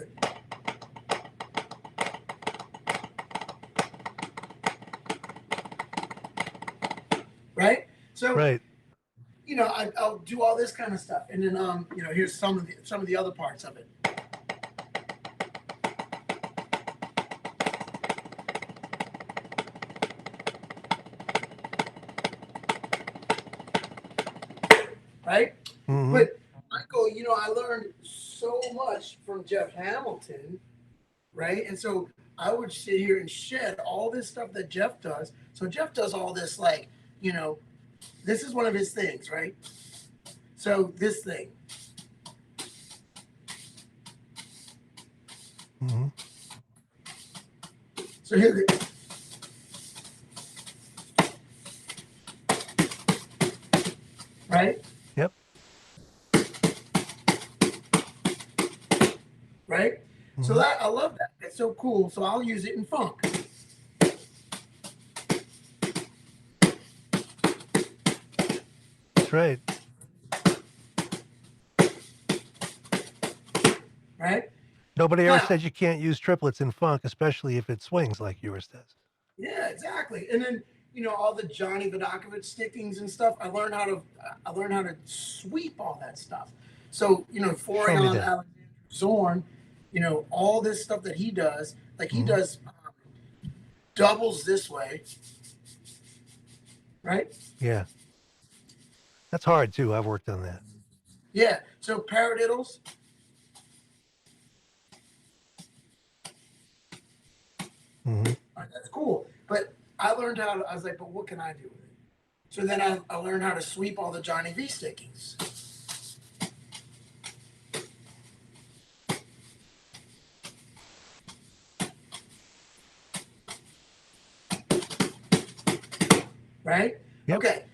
right? So, Right. I'll do all this kind of stuff, and then here's some of the other parts of it, right? Hmm. But Michael, I learned so much from Jeff Hamilton, right? And so I would sit here and shed all this stuff that Jeff does. So Jeff does all this, like, this is one of his things, right? So this thing. Mm-hmm. So here. Right? Yep. Right? Mm-hmm. So that I love that. It's so cool. So I'll use it in funk. That's right. Right? Nobody ever Now, said you can't use triplets in funk, especially if it swings like yours does. yeah, exactly. And then all the Johnny Vodakovich stickings and stuff. I learned how to sweep all that stuff. So Show me Florian that. Alexander Zorn, all this stuff that he does, like he does doubles this way, right? Yeah. That's hard too. I've worked on that. Yeah. So paradiddles. Mm-hmm. That's cool. But I learned how to, I was like, but what can I do with it? So then I learned how to sweep all the Johnny V stickings. Right? Yep. Okay.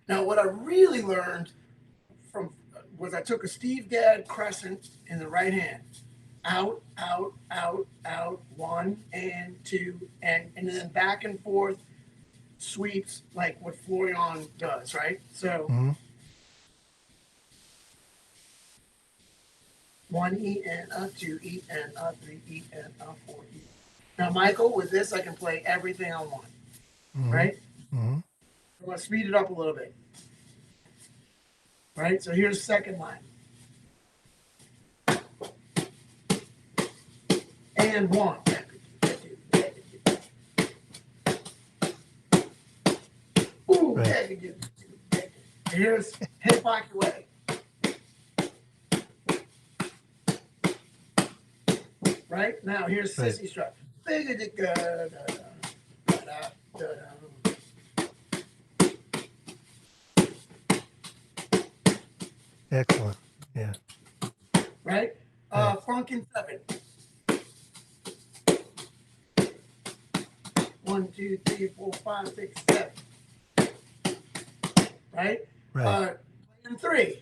Now, what I really learned was I took a Steve Gadd crescent in the right hand. Out, out, out, out, 1 and 2, and then back and forth sweeps like what Florian does, right? So 1 E and a 2 E and a 3 E and a 4 E. Now, Michael, with this, I can play everything I want, right? Mm-hmm. I'm going to speed it up a little bit. Right? So here's second line. And 1. Ooh, right. Here's hip pocket way. Right? Now here's Sissy Strut. Excellent. Yeah. Right? Funkin' 7. 1, 2, 3, 4, 5, 6, 7. Right? Right. And 3.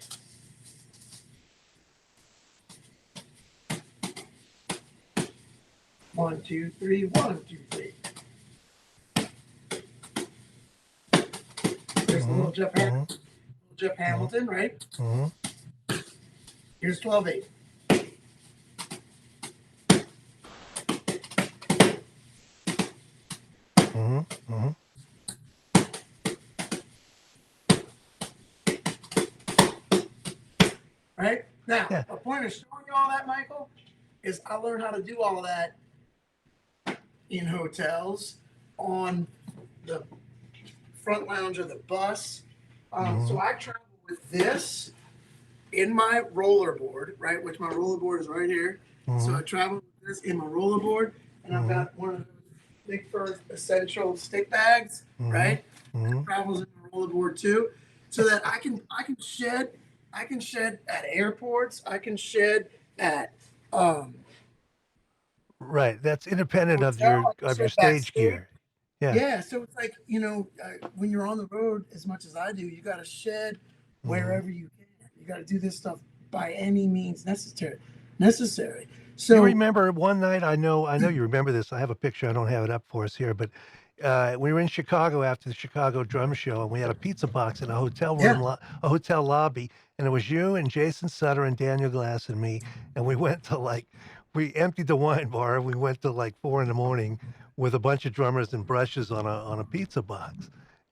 One, two, three, 1, 2, 3. There's the little Jeff Hamilton, right? Here's 12/8. Right? Now, the point of showing you all that, Michael, is I learned how to do all of that in hotels, on the front lounge of the bus. So I travel with this in my rollerboard, right? Which my rollerboard is right here. So I travel with this in my rollerboard, and I've got one of the Big Fur Essential stick bags, right? That travels in my rollerboard too, so that I can shed. I can shed at airports. I can shed at right. That's independent of your stage gear. Yeah. Yeah. So it's like, when you're on the road as much as I do, you got to shed wherever you can. You got to do this stuff by any means necessary. So you remember one night, I know you remember this. I have a picture. I don't have it up for us here, but we were in Chicago after the Chicago Drum Show, and we had a pizza box in a hotel room, a hotel lobby, and it was you and Jason Sutter and Daniel Glass and me, and we went to we emptied the wine bar, and we went to 4 a.m. with a bunch of drummers and brushes on a pizza box.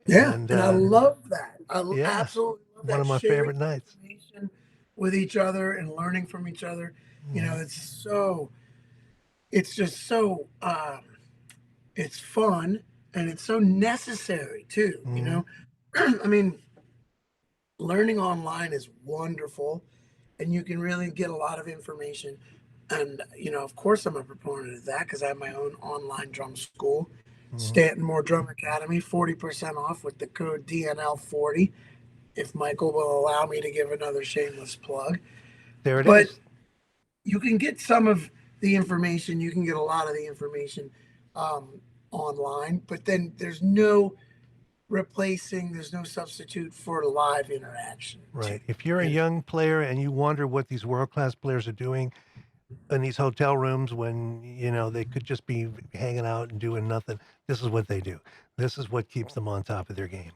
Yeah, and I love that. I absolutely love that. One of my favorite nights. With each other and learning from each other. It's just so it's fun, and it's so necessary too. I mean, learning online is wonderful, and you can really get a lot of information. And of course, I'm a proponent of that because I have my own online drum school, Stanton Drum Academy, 40% off with the code DNL40. if Michael will allow me to give another shameless plug. There it But is. you can get some of the information. You can get a lot of the information um, online, but then there's no replacing. There's no substitute for live interaction. Right. If you're a And young player and you wonder what these world-class players are doing in these hotel rooms when, they could just be hanging out and doing nothing, this is what they do. This is what keeps them on top of their game.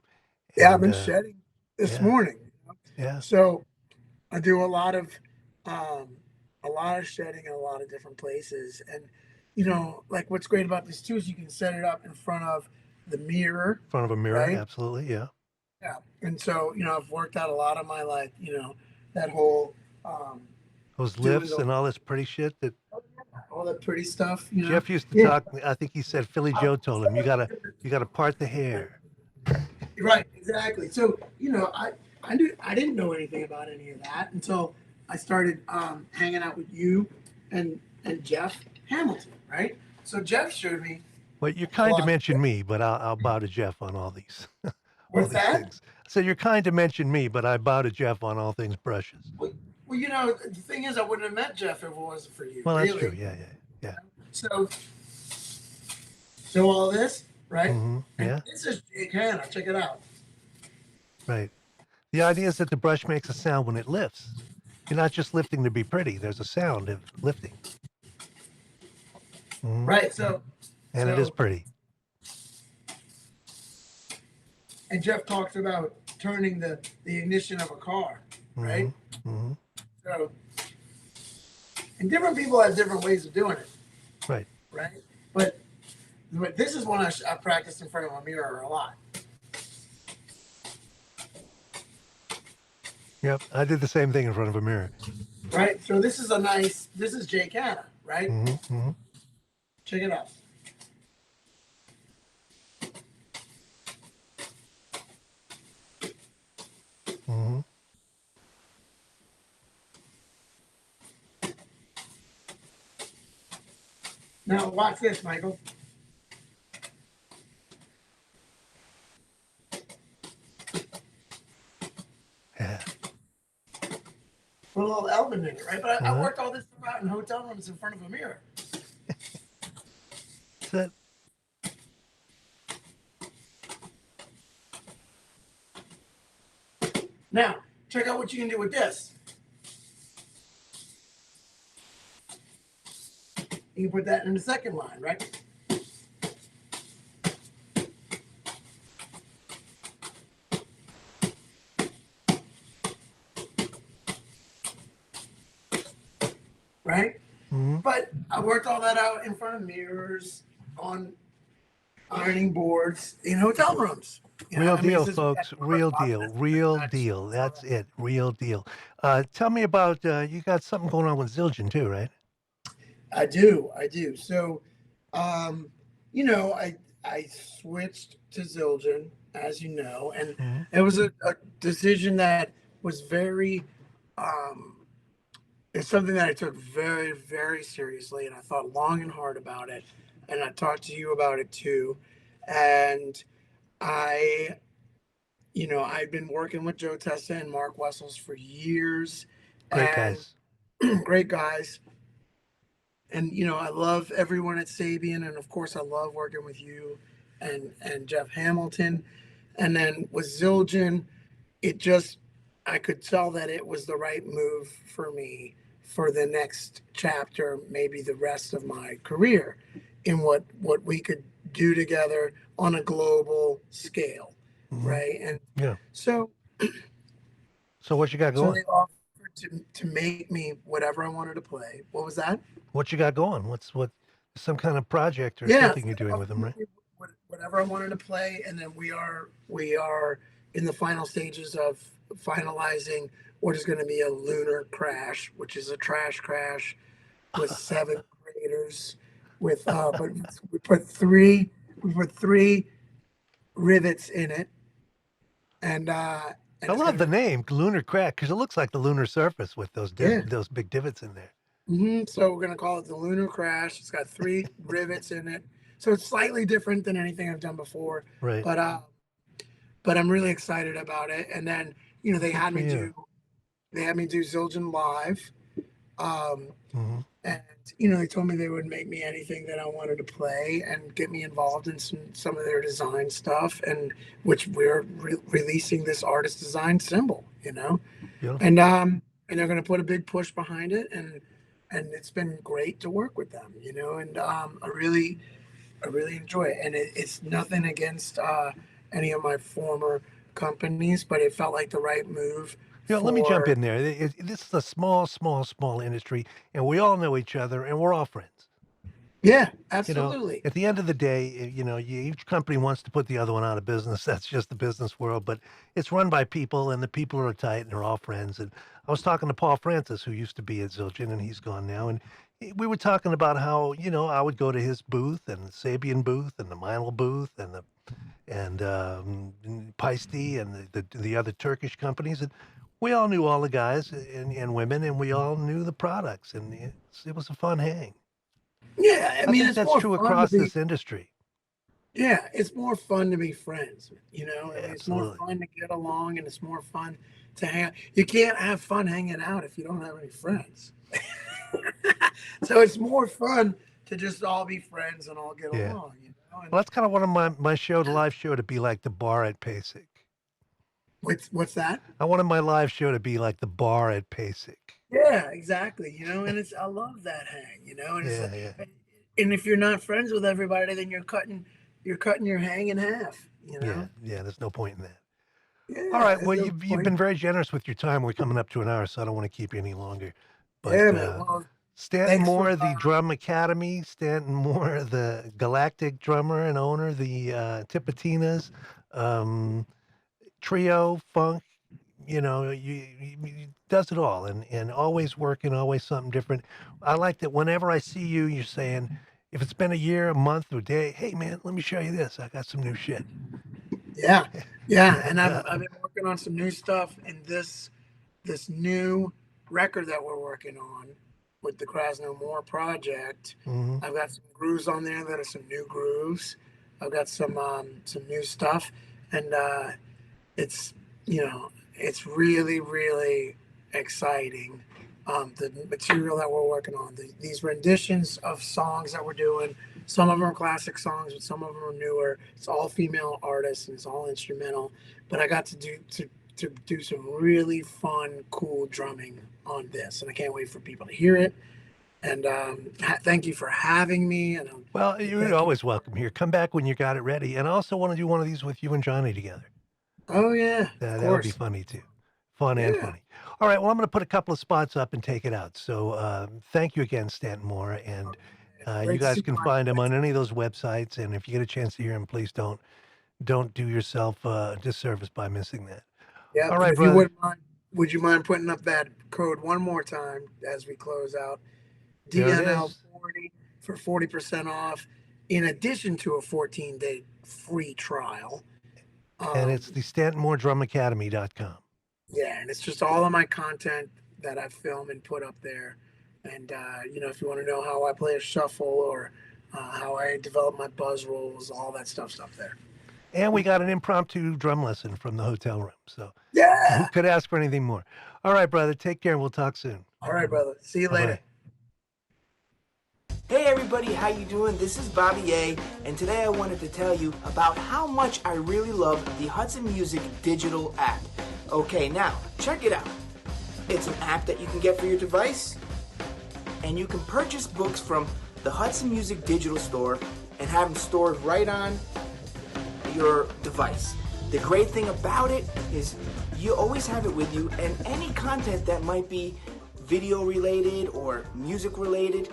yeah, I've And been shedding this yeah, morning. yeah, So I do um, a lot of shedding in a lot of different places. And like what's great about this too is you can set it up in front of the mirror, in front of a mirror, right? absolutely, yeah. Yeah. And so, I've worked out a lot of my like, that whole Those doing lifts and all this pretty shit that all that pretty stuff, Jeff used to Yeah. talk. I think he said Philly Joe told him, you gotta part the hair. Right, exactly. So, I didn't know anything about any of that until I started hanging out with you and Jeff Hamilton, right? So Jeff showed me Well, you're a kind to lot. mention me, but I'll bow to Jeff on all these, all What's these that? things. So you're kind to mention me, but I bow to Jeff on all things brushes. Well, the thing is, I wouldn't have met Jeff if it wasn't for you, Well, that's true. really. Yeah, yeah, So, all this, yeah. right? And Yeah, this is Jake Hanna. Check it out. right. The idea is that the brush makes a sound when it lifts. You're not just lifting to be pretty. There's a sound of lifting. Right. So, And it is pretty. and Jeff talks about turning the ignition of a car, right? Mm-hmm. So, and different people have different ways of doing it, Right. right? But this is one I practice in front of a mirror a lot. Yep. I did the same thing in front of a mirror. Right. So this is Jake Hanna, right? Mm-hmm. Check it out. Mm-hmm. Now watch this, Michael. Yeah. Put a little element in it, right? But I Uh-huh. worked all this stuff out in hotel rooms in front of a mirror. That's it. Now, check out what you can do with this. You can put that in the second line, right? Right? Mm-hmm. But I worked all that out in front of mirrors, on ironing boards, in hotel rooms. Real I mean, deal, this is- folks. Real deal. Real deal. That's it. Real deal. Tell me about you got something going on with Zildjian too, right? I do. So, I switched to Zildjian, as you know, and Mm-hmm. it was a decision that was very, um, it's something that I took very, very seriously, and I thought long and hard about it, and I talked to you about it too, and I, I've been working with Joe Testa and Mark Wessels for years, Great and guys. great guys. And I love everyone at Sabian, and of course I love working with you and Jeff Hamilton. And then with Zildjian, I could tell that it was the right move for me for the next chapter, maybe the rest of my career, in what we could do together on a global scale, Mm-hmm. right? And Yeah. so So what you got so going? they offered to make me whatever I wanted to play. What was that? What you got going? What? Some kind of project or Yeah, something you're doing with them, right? whatever I wanted to play, and then we are in the final stages of finalizing what is going to be a lunar crash, which is a trash crash with seventh graders. But we put three rivets in it, and I it's love the gonna name Lunar Crack because it looks like the lunar surface with those yeah. those big divots in there. So we're gonna call it the lunar crash. It's got three rivets in it, so it's slightly different than anything I've done before. Right. But I'm really excited about it. And then they Good had for me you. do Zildjian live. Um, Hmm. and they told me they would make me anything that I wanted to play and get me involved in some of their design stuff, and which we're releasing this artist design symbol, Beautiful. and they're going to put a big push behind it, and it's been great to work with them, and I really enjoy it, and it's nothing against any of my former companies, but it felt like the right move Let me jump for. in there. This is a small, small, small industry, and we all know each other, and we're all friends. Yeah, You know, absolutely. at the end of the day, each company wants to put the other one out of business. That's just the business world, but it's run by people, and the people are tight, and they're all friends. And I was talking to Paul Francis, who used to be at Zildjian, and he's gone now. And we were talking about how, I would go to his booth and the Sabian booth and the Meinl booth and Paiste and the other Turkish companies. And we all knew all the guys and women, and we all knew the products, and it was a fun hang. Yeah, I I mean, think it's that's more true fun to across be. this industry. Yeah, it's more fun to be friends. I Yeah, mean, it's more absolutely. fun to get along, and it's more fun to hang out. You can't have fun hanging out if you don't have any friends. So it's more fun to just all be friends and all get Yeah. along. And Well, that's kind of one of my show, the live show, to be like the bar at PASIC. what's that? I wanted my live show to be like the bar at PASIC. Yeah, exactly. And I love that hang. And it's Yeah, like, yeah, and if you're not friends with everybody, then you're cutting your hang in half. yeah, yeah. There's no point in that. All Yeah, right. there's Well, no you've point. been very generous with your time. We're coming up to an hour, so I don't want to keep you any longer. But Yeah, man. Well, Stanton thanks for. Moore, the Drum Academy, Stanton Moore, the galactic drummer and owner, the Tipitinas, um, trio, funk. You does it all, and always working, always something different. I like that whenever I see you, you're saying, if it's been a year, a month, or a day, hey man, let me show you this. I got some new shit. Yeah, yeah, and And I've been working on some new stuff in this new record that we're working on with the Krasno Moore project. mhm. I've got some grooves on there that are some new grooves. I've got some new stuff, and it's it's really really exciting. The material that we're working on, these renditions of songs that we're doing. Some of them are classic songs, but some of them are newer. It's all female artists and it's all instrumental. But I got to do some really fun, cool drumming on this, and I can't wait for people to hear it. And thank you for having me. And Well, you're thank you. always welcome here. Come back when you got it ready. And I also want to do one of these with you and Johnny together. Oh yeah, of That would be course. funny too. Fun and Yeah, funny. All right. Well, I'm going to put a couple of spots up and take it out. So thank you again, Stanton Moore. And you great to guys see can you. find him on any of those websites. And if you get a chance to hear him, please don't do yourself a disservice by missing that. All Yep. And right, if you brother. wouldn't mind, would you mind putting up that code one more time as we close out? There it DNL is. 40 for 40% off, in addition to a 14-day free trial. And it's Um, the StantonMooreDrumAcademy.com. yeah, and it's just all of my content that I film and put up there. And if you want to know how I play a shuffle or how I develop my buzz rolls, all that stuff's up there. And we got an impromptu drum lesson from the hotel room. So who Yeah. could ask for anything more? All right, brother. Take care and we'll talk soon. All right, brother. See you Bye bye. later. Hey everybody, how you doing? This is Bobby A, and today I wanted to tell you about how much I really love the Hudson Music digital app. Okay, now, check it out. It's an app that you can get for your device, and you can purchase books from the Hudson Music digital store and have them stored right on your device. The great thing about it is you always have it with you, and any content that might be video related or music related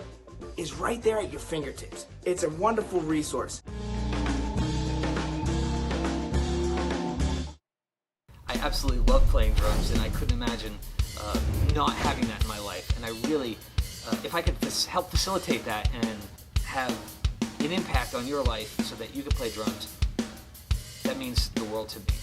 is right there at your fingertips. It's a wonderful resource. I absolutely love playing drums, and I couldn't imagine not having that in my life. And I really, if I could help facilitate that and have an impact on your life so that you can play drums, that means the world to me.